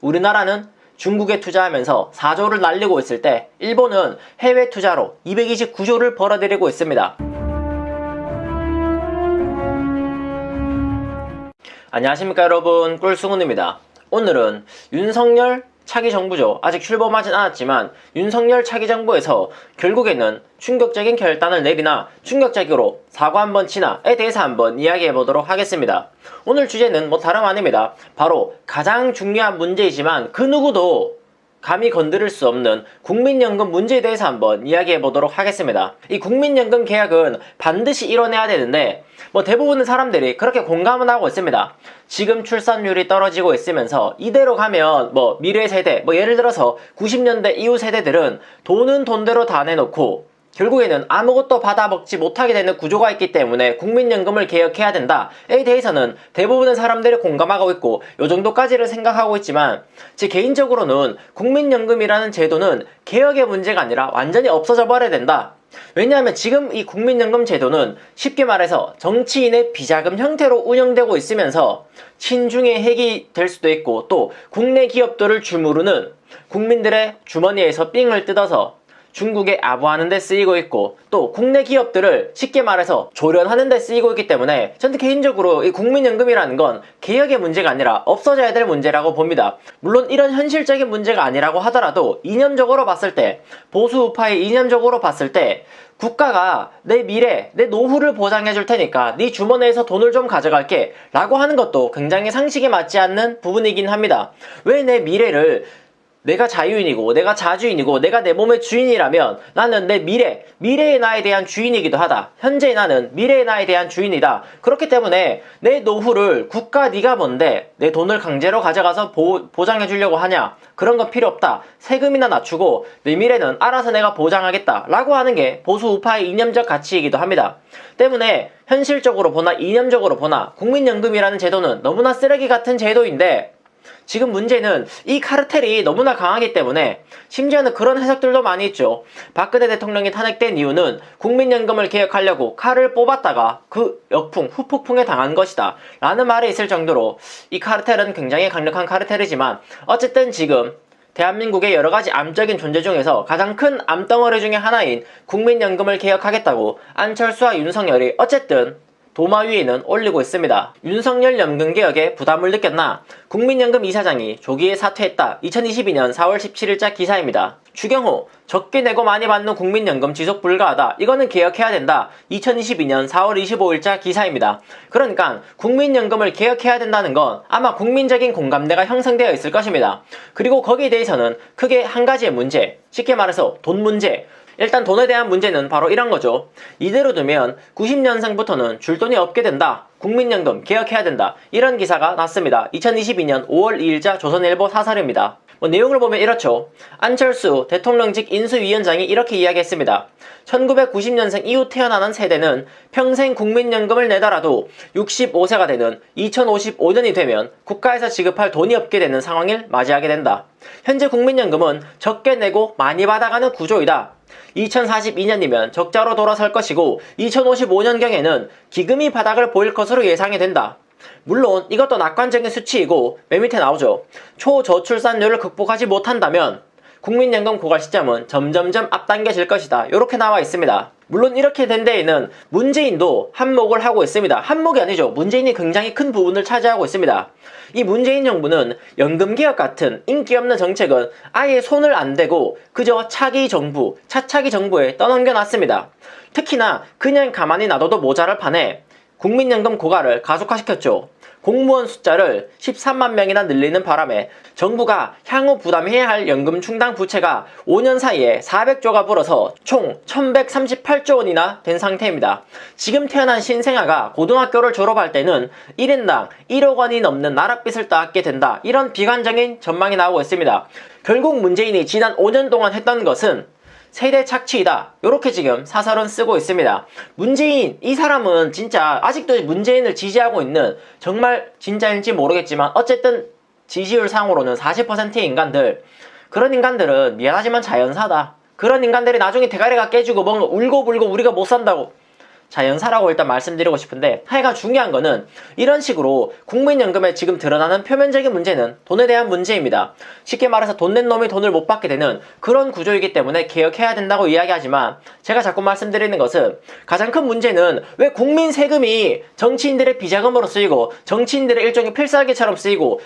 우리나라는 중국에 투자하면서 4조를 날리고 있을 때 일본은 해외 투자로 229조를 벌어들이고 있습니다. 안녕하십니까 여러분, 꿀승훈입니다. 오늘은 윤석열 차기 정부죠. 아직 출범하진 않았지만 윤석열 차기 정부에서 결국에는 충격적인 결단을 내리나 충격적으로 사과 한번 치나에 대해서 한번 이야기해보도록 하겠습니다. 오늘 주제는 다름 아닙니다. 바로 가장 중요한 문제이지만 그 누구도 감히 건드릴 수 없는 국민연금 문제에 대해서 한번 이야기해보도록 하겠습니다. 이 국민연금 개혁은 반드시 이뤄내야 되는데 대부분의 사람들이 그렇게 공감은 하고 있습니다. 지금 출산율이 떨어지고 있으면서 이대로 가면 미래 세대, 예를 들어서 90년대 이후 세대들은 돈은 돈대로 다 내놓고 결국에는 아무것도 받아먹지 못하게 되는 구조가 있기 때문에 국민연금을 개혁해야 된다에 대해서는 대부분의 사람들이 공감하고 있고 요 정도까지를 생각하고 있지만 제 개인적으로는 국민연금이라는 제도는 개혁의 문제가 아니라 완전히 없어져 버려야 된다. 왜냐하면 지금 이 국민연금 제도는 쉽게 말해서 정치인의 비자금 형태로 운영되고 있으면서 친중의 핵이 될 수도 있고 또 국내 기업들을 주무르는 국민들의 주머니에서 삥을 뜯어서 중국에 아부하는 데 쓰이고 있고 또 국내 기업들을 쉽게 말해서 조련하는 데 쓰이고 있기 때문에 저는 개인적으로 이 국민연금이라는 건 개혁의 문제가 아니라 없어져야 될 문제라고 봅니다. 물론 이런 현실적인 문제가 아니라고 하더라도 이념적으로 봤을 때, 보수 우파의 이념적으로 봤을 때 국가가 내 미래, 내 노후를 보장해 줄 테니까 네 주머니에서 돈을 좀 가져갈게 라고 하는 것도 굉장히 상식에 맞지 않는 부분이긴 합니다. 왜 내 미래를 내가 자유인이고 내가 자주인이고 내가 내 몸의 주인이라면 나는 내 미래의 나에 대한 주인이기도 하다. 현재의 나는 미래의 나에 대한 주인이다. 그렇기 때문에 내 노후를 국가 네가 뭔데 내 돈을 강제로 가져가서 보장해 주려고 하냐. 그런 건 필요 없다. 세금이나 낮추고 내 미래는 알아서 내가 보장하겠다 라고 하는 게 보수 우파의 이념적 가치이기도 합니다. 때문에 현실적으로 보나 이념적으로 보나 국민연금이라는 제도는 너무나 쓰레기 같은 제도인데 지금 문제는 이 카르텔이 너무나 강하기 때문에 심지어는 그런 해석들도 많이 있죠. 박근혜 대통령이 탄핵된 이유는 국민연금을 개혁하려고 칼을 뽑았다가 그 역풍, 후폭풍에 당한 것이다 라는 말이 있을 정도로 이 카르텔은 굉장히 강력한 카르텔이지만 어쨌든 지금 대한민국의 여러가지 암적인 존재 중에서 가장 큰 암덩어리 중에 하나인 국민연금을 개혁하겠다고 안철수와 윤석열이 어쨌든 도마 위에는 올리고 있습니다. 윤석열 연금개혁에 부담을 느꼈나? 국민연금 이사장이 조기에 사퇴했다. 2022년 4월 17일자 기사입니다. 추경호, 적게 내고 많이 받는 국민연금 지속 불가하다. 이거는 개혁해야 된다. 2022년 4월 25일자 기사입니다. 그러니까 국민연금을 개혁해야 된다는 건 아마 국민적인 공감대가 형성되어 있을 것입니다. 그리고 거기에 대해서는 크게 한 가지의 문제, 쉽게 말해서 돈 문제, 일단 돈에 대한 문제는 바로 이런 거죠. 이대로 두면 90년생부터는 줄 돈이 없게 된다. 국민연금 개혁해야 된다. 이런 기사가 났습니다. 2022년 5월 2일자 조선일보 사설입니다. 내용을 보면 이렇죠. 안철수 대통령직 인수위원장이 이렇게 이야기했습니다. 1990년생 이후 태어나는 세대는 평생 국민연금을 내더라도 65세가 되는 2055년이 되면 국가에서 지급할 돈이 없게 되는 상황을 맞이하게 된다. 현재 국민연금은 적게 내고 많이 받아가는 구조이다. 2042년이면 적자로 돌아설 것이고 2055년경에는 기금이 바닥을 보일 것으로 예상이 된다. 물론 이것도 낙관적인 수치이고 맨 밑에 나오죠. 초저출산율을 극복하지 못한다면 국민연금 고갈 시점은 점점점 앞당겨질 것이다. 이렇게 나와 있습니다. 물론 이렇게 된 데에는 문재인도 한몫을 하고 있습니다. 한몫이 아니죠. 문재인이 굉장히 큰 부분을 차지하고 있습니다. 이 문재인 정부는 연금개혁 같은 인기 없는 정책은 아예 손을 안 대고 그저 차기 정부에 떠넘겨놨습니다. 특히나 그냥 가만히 놔둬도 모자랄 판에 국민연금 고갈을 가속화시켰죠. 공무원 숫자를 13만 명이나 늘리는 바람에 정부가 향후 부담해야 할 연금 충당 부채가 5년 사이에 400조가 불어서 총 1138조 원이나 된 상태입니다. 지금 태어난 신생아가 고등학교를 졸업할 때는 1인당 1억 원이 넘는 나랏빚을 떠안게 된다. 이런 비관적인 전망이 나오고 있습니다. 결국 문재인이 지난 5년 동안 했던 것은 세대 착취이다. 요렇게 지금 사설은 쓰고 있습니다. 문재인, 이 사람은 진짜 아직도 문재인을 지지하고 있는, 정말 진짜인지 모르겠지만 어쨌든 지지율 상으로는 40%의 인간들, 그런 인간들은 미안하지만 자연사다. 그런 인간들이 나중에 대가리가 깨지고 뭔가 울고불고 우리가 못 산다고 자연사라고 일단 말씀드리고 싶은데, 하여간 중요한 거는 이런 식으로 국민연금에 지금 드러나는 표면적인 문제는 돈에 대한 문제입니다. 쉽게 말해서 돈 낸 놈이 돈을 못 받게 되는 그런 구조이기 때문에 개혁해야 된다고 이야기하지만, 제가 자꾸 말씀드리는 것은 가장 큰 문제는 왜 국민 세금이 정치인들의 비자금으로 쓰이고 정치인들의 일종의 필살기처럼 쓰이고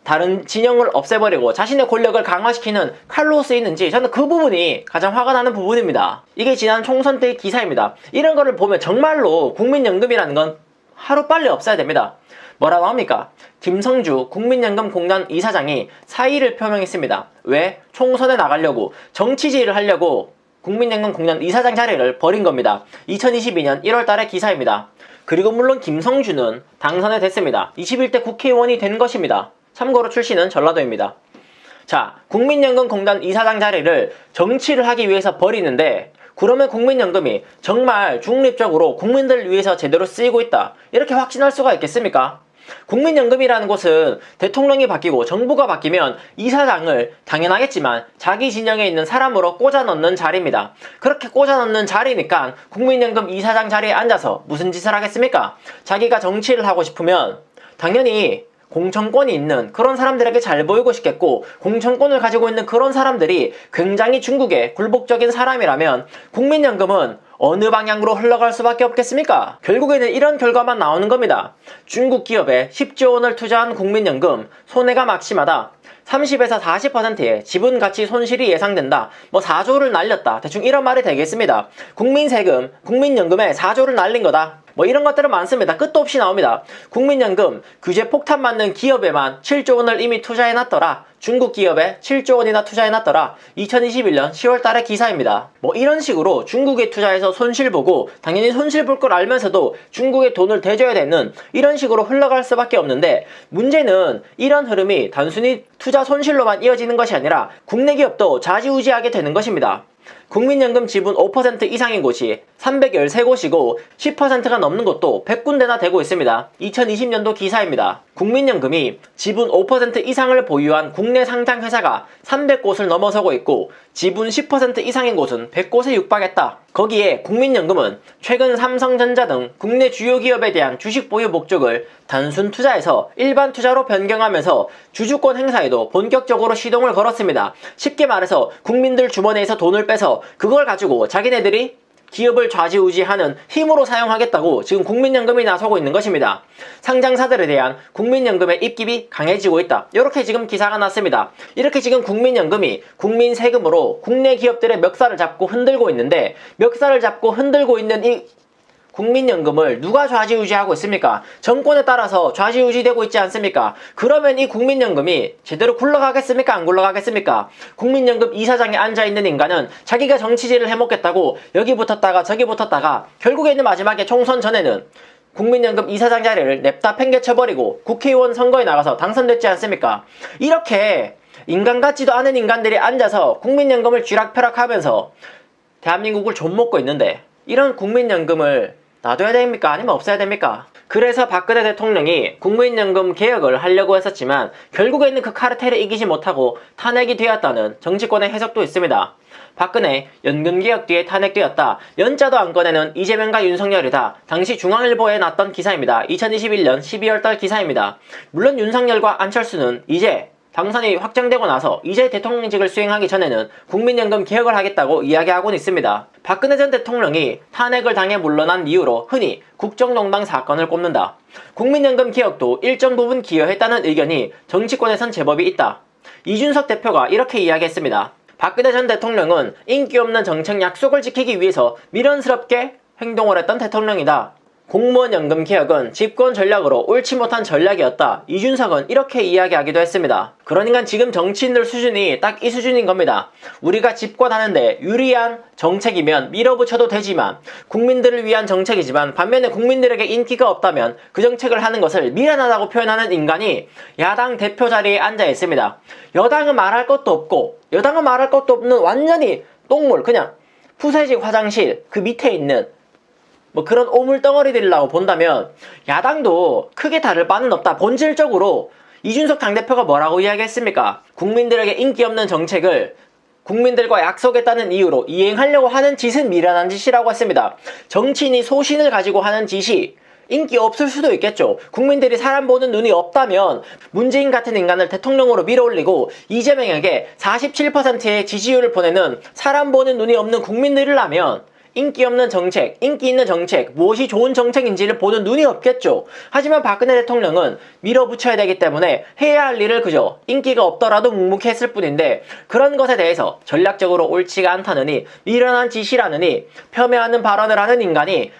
다른 진영을 없애버리고 자신의 권력을 강화시키는 칼로 쓰이는지, 저는 그 부분이 가장 화가 나는 부분입니다. 이게 지난 총선 때의 기사입니다. 이런 거를 보면 정말로 국민연금이라는 건 하루빨리 없어야 됩니다. 뭐라고 합니까? 김성주 국민연금공단 이사장이 사의를 표명했습니다. 왜? 총선에 나가려고, 정치질을 하려고 국민연금공단 이사장 자리를 버린 겁니다. 2022년 1월달의 기사입니다. 그리고 물론 김성주는 당선이 됐습니다. 21대 국회의원이 된 것입니다. 참고로 출신은 전라도입니다. 자, 국민연금공단 이사장 자리를 정치를 하기 위해서 버리는데, 그러면 국민연금이 정말 중립적으로 국민들을 위해서 제대로 쓰이고 있다, 이렇게 확신할 수가 있겠습니까? 국민연금이라는 곳은 대통령이 바뀌고 정부가 바뀌면 이사장을 당연하겠지만 자기 진영에 있는 사람으로 꽂아 넣는 자리입니다. 그렇게 꽂아 넣는 자리니까 국민연금 이사장 자리에 앉아서 무슨 짓을 하겠습니까? 자기가 정치를 하고 싶으면 당연히 공천권이 있는 그런 사람들에게 잘 보이고 싶겠고, 공천권을 가지고 있는 그런 사람들이 굉장히 중국의 굴복적인 사람이라면 국민연금은 어느 방향으로 흘러갈 수밖에 없겠습니까? 결국에는 이런 결과만 나오는 겁니다. 중국 기업에 10조 원을 투자한 국민연금, 손해가 막심하다. 30에서 40%의 지분 가치 손실이 예상된다. 4조를 날렸다. 대충 이런 말이 되겠습니다. 국민 세금, 국민연금에 4조를 날린 거다. 이런 것들은 많습니다. 끝도 없이 나옵니다. 국민연금 규제 폭탄 맞는 기업에만 7조 원을 이미 투자해놨더라. 중국 기업에 7조 원이나 투자해놨더라. 2021년 10월 달의 기사입니다. 이런 식으로 중국에 투자해서 손실 보고, 당연히 손실 볼 걸 알면서도 중국에 돈을 대줘야 되는 이런 식으로 흘러갈 수밖에 없는데, 문제는 이런 흐름이 단순히 투자 손실로만 이어지는 것이 아니라 국내 기업도 좌지우지하게 되는 것입니다. 국민연금 지분 5% 이상인 곳이 313곳이고 10%가 넘는 곳도 100군데나 되고 있습니다. 2020년도 기사입니다. 국민연금이 지분 5% 이상을 보유한 국내 상장 회사가 300곳을 넘어서고 있고, 지분 10% 이상인 곳은 100곳에 육박했다. 거기에 국민연금은 최근 삼성전자 등 국내 주요 기업에 대한 주식 보유 목적을 단순 투자에서 일반 투자로 변경하면서 주주권 행사에도 본격적으로 시동을 걸었습니다. 쉽게 말해서 국민들 주머니에서 돈을 빼서 그걸 가지고 자기네들이 기업을 좌지우지하는 힘으로 사용하겠다고 지금 국민연금이 나서고 있는 것입니다. 상장사들에 대한 국민연금의 입김이 강해지고 있다. 이렇게 지금 기사가 났습니다. 이렇게 지금 국민연금이 국민 세금으로 국내 기업들의 멱살을 잡고 흔들고 있는데, 멱살을 잡고 흔들고 있는 이 국민연금을 누가 좌지우지하고 있습니까? 정권에 따라서 좌지우지되고 있지 않습니까? 그러면 이 국민연금이 제대로 굴러가겠습니까? 안 굴러가겠습니까? 국민연금 이사장에 앉아있는 인간은 자기가 정치질을 해먹겠다고 여기 붙었다가 저기 붙었다가 결국에는 마지막에 총선 전에는 국민연금 이사장 자리를 냅다 팽개쳐버리고 국회의원 선거에 나가서 당선됐지 않습니까? 이렇게 인간 같지도 않은 인간들이 앉아서 국민연금을 쥐락펴락하면서 대한민국을 좀먹고 있는데, 이런 국민연금을 놔둬야 됩니까? 아니면 없애야 됩니까? 그래서 박근혜 대통령이 국민연금 개혁을 하려고 했었지만 결국에는 그 카르텔에 이기지 못하고 탄핵이 되었다는 정치권의 해석도 있습니다. 박근혜 연금개혁 뒤에 탄핵되었다. 연자도 안 꺼내는 이재명과 윤석열이다. 당시 중앙일보에 났던 기사입니다. 2021년 12월달 기사입니다. 물론 윤석열과 안철수는 이제 당선이 확정되고 나서 이제 대통령직을 수행하기 전에는 국민연금 개혁을 하겠다고 이야기하고는 있습니다. 박근혜 전 대통령이 탄핵을 당해 물러난 이유로 흔히 국정농단 사건을 꼽는다. 국민연금 개혁도 일정 부분 기여했다는 의견이 정치권에선 제법이 있다. 이준석 대표가 이렇게 이야기했습니다. 박근혜 전 대통령은 인기 없는 정책 약속을 지키기 위해서 미련스럽게 행동을 했던 대통령이다. 공무원 연금 개혁은 집권 전략으로 옳지 못한 전략이었다. 이준석은 이렇게 이야기하기도 했습니다. 그러니까 지금 정치인들 수준이 딱 이 수준인 겁니다. 우리가 집권하는데 유리한 정책이면 밀어붙여도 되지만, 국민들을 위한 정책이지만 반면에 국민들에게 인기가 없다면 그 정책을 하는 것을 미련하다고 표현하는 인간이 야당 대표 자리에 앉아 있습니다. 여당은 말할 것도 없고, 여당은 말할 것도 없는 완전히 똥물, 그냥 푸세식 화장실 그 밑에 있는 그런 오물덩어리들이라고 본다면 야당도 크게 다를 바는 없다. 본질적으로 이준석 당대표가 뭐라고 이야기했습니까? 국민들에게 인기 없는 정책을 국민들과 약속했다는 이유로 이행하려고 하는 짓은 미련한 짓이라고 했습니다. 정치인이 소신을 가지고 하는 짓이 인기 없을 수도 있겠죠. 국민들이 사람 보는 눈이 없다면 문재인 같은 인간을 대통령으로 밀어올리고 이재명에게 47%의 지지율을 보내는 사람 보는 눈이 없는 국민들이라면 인기 없는 정책, 인기 있는 정책, 무엇이 좋은 정책인지를 보는 눈이 없겠죠. 하지만 박근혜 대통령은 밀어붙여야 되기 때문에 해야 할 일을 그저 인기가 없더라도 묵묵했을 뿐인데 그런 것에 대해서 전략적으로 옳지가 않다느니 미련한 짓이라느니 폄훼하는 발언을 하는 인간이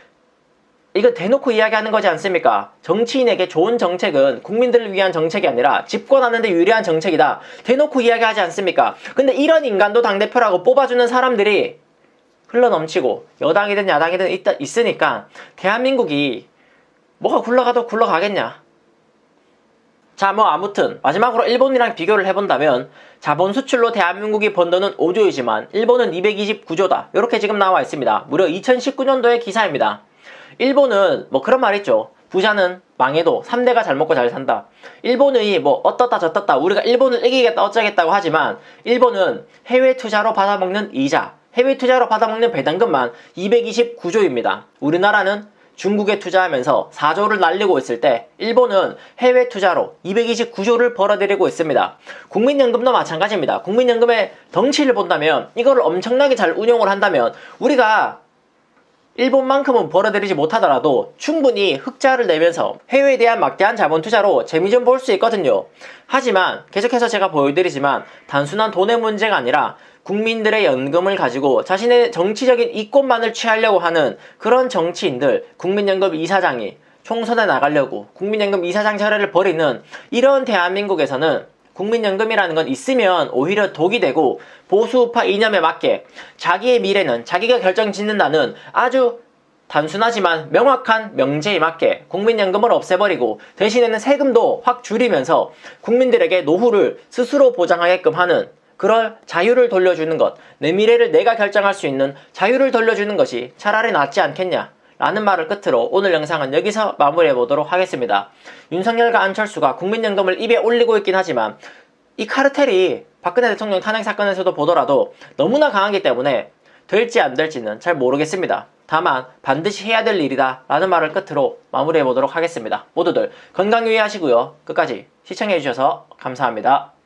이거 대놓고 이야기하는 거지 않습니까? 정치인에게 좋은 정책은 국민들을 위한 정책이 아니라 집권하는 데 유리한 정책이다. 대놓고 이야기하지 않습니까? 근데 이런 인간도 당대표라고 뽑아주는 사람들이 흘러넘치고 여당이든 야당이든 있으니까 대한민국이 뭐가 굴러가도 굴러가겠냐. 자, 뭐 아무튼 마지막으로 일본이랑 비교를 해본다면 자본 수출로 대한민국이 번 돈은 5조이지만 일본은 229조다. 이렇게 지금 나와 있습니다. 무려 2019년도의 기사입니다. 일본은 뭐 그런 말 있죠. 부자는 망해도 3대가 잘 먹고 잘 산다. 일본의 뭐 어떻다 저떻다 우리가 일본을 이기겠다 어쩌겠다고 하지만 일본은 해외 투자로 받아먹는 이자, 해외 투자로 받아먹는 배당금만 229조입니다. 우리나라는 중국에 투자하면서 4조를 날리고 있을 때 일본은 해외 투자로 229조를 벌어들이고 있습니다. 국민연금도 마찬가지입니다. 국민연금의 덩치를 본다면 이거를 엄청나게 잘 운용을 한다면 우리가 일본만큼은 벌어들이지 못하더라도 충분히 흑자를 내면서 해외에 대한 막대한 자본 투자로 재미 좀 볼 수 있거든요. 하지만 계속해서 제가 보여드리지만 단순한 돈의 문제가 아니라 국민들의 연금을 가지고 자신의 정치적인 이권만을 취하려고 하는 그런 정치인들, 국민연금 이사장이 총선에 나가려고 국민연금 이사장 철회를 벌이는 이런 대한민국에서는 국민연금이라는 건 있으면 오히려 독이 되고 보수우파 이념에 맞게 자기의 미래는 자기가 결정짓는다는 아주 단순하지만 명확한 명제에 맞게 국민연금을 없애버리고 대신에는 세금도 확 줄이면서 국민들에게 노후를 스스로 보장하게끔 하는 그런 자유를 돌려주는 것, 내 미래를 내가 결정할 수 있는 자유를 돌려주는 것이 차라리 낫지 않겠냐 라는 말을 끝으로 오늘 영상은 여기서 마무리해 보도록 하겠습니다. 윤석열과 안철수가 국민연금을 입에 올리고 있긴 하지만 이 카르텔이 박근혜 대통령 탄핵 사건에서도 보더라도 너무나 강하기 때문에 될지 안 될지는 잘 모르겠습니다. 다만 반드시 해야 될 일이다 라는 말을 끝으로 마무리해 보도록 하겠습니다. 모두들 건강 유의하시고요. 끝까지 시청해 주셔서 감사합니다.